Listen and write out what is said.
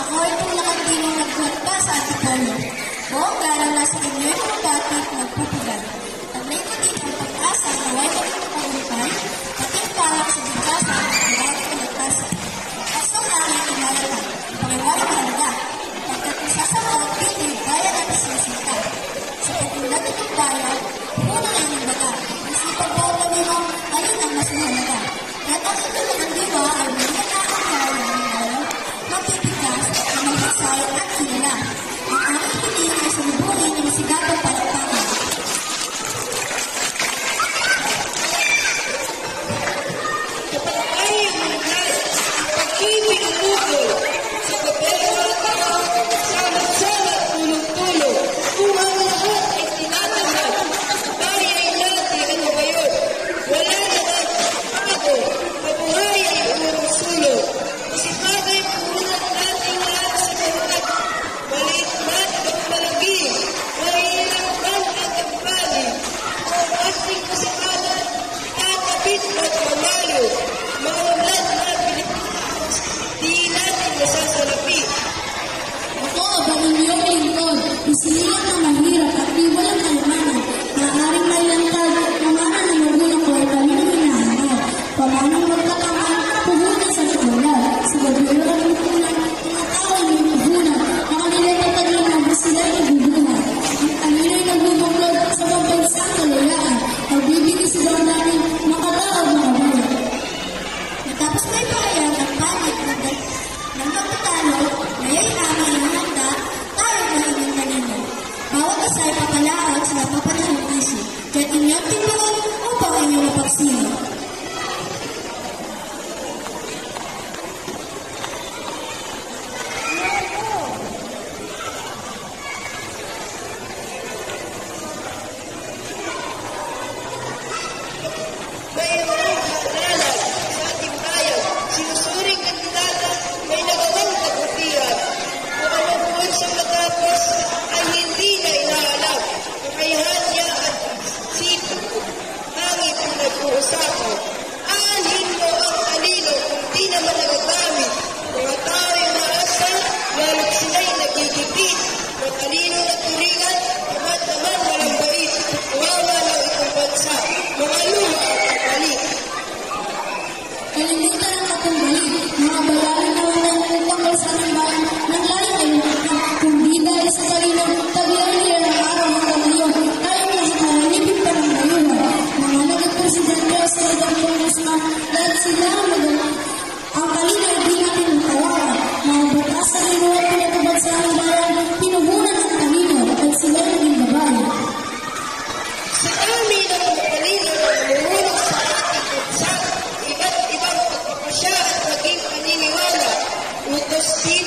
Ako ay tulakan din ang nagpunta sa Antipolo. Buong garala sa inyo'y mga batik nagpupugan. Taglay ko din ang pag-asa na way magpapagulpan, pating palak sa bigkasan at marami pinagkasan. Kaso namin kinalaman, pangiwala halaga. Pagkat isasamaw, pindig bayan at isisinta. Sa pagkulat ng bayan, muna na yung baga. Isipan po ang lamimang alin ang mas mahalaga. At ang ito ng diwa ay may nakakakala ng ngayon, mapipigas, mahasay at kilala. Ang aming piling ay sumubungin ng sigatong palakpakan. Kapag ay ang mangyari, pag-ibig ang bukol, sa gobyerno ng tao, sama-sama tulong-tulong, kung ang lahat ay tinatanggap, tayo ay natin ano ngayon. Wala naman ako, mabuhay ay umurong-sulong. Kasi bagay pumunat natin lahat sa kawagat, maliit man at malagi, mahirap man ang kagbali, o asing kasakala, tatapit at pamalo, mga ulat na Pilipinas, di natin nasasalapi. Ako, Baninyong Lingkod, isinilang na mahirap at di walang kalmanan. Maaaring may lantag at pamanan ng magulang ko ay kami na hinahanap. Pamanang magkakaman, puhunan sa natulan. Sa gobyerno ng lipunan, mga tao ay may puhunan. Mga nila'y tatagin na ba sila'y naguguhan. Ang kanila'y nagbubuklod sa pambansang kalayaan. Pagbibigay sila namin makatawag mga buwan. Matapos may bayan ang panig ng magtatalo, ngayon namin inahanda, tayo na inyong kanino. Bawat isa ay papalaot sa papanahong isi, kaya't inyong tinuon upang inyong mapagsino. Mayroong halalan sa ating bayan, sinusuring kandidata, may nagawang kabutihan. Kung ano po siyang natapos ay hindi na inaalam. Kakayahan niya at sito, hangin ang nag-uusapan. Aanhin mo ang talino kung di naman nagagamit. Mga tao ay maasa, lalo't sila'y nagigipit. Matalino na turingan, naman walang bait. Kawawa lang itong bansa, mga luma at kapalit. Kalimutan ang katumbalik, mga bayaran na walang utang sa ating bayan, nang layo ay utang. Kung di dahil sa talino, taglay nila ng araw hanggang ngayon, tayo lahat ay nalipit pa ng layunan. Mga nagpresidente sa edang Congress na dahil sila ang magalang. Ang talino ay di natin tawaran. Mga batas sa linuwa pinatubad sa ating bayan, pinuhunan ang talino at sila ay naging babae. Sa dami ng matalino na namumulong sa ating bansa, iba't ibang pagpapasya at maging paniniwala, utos din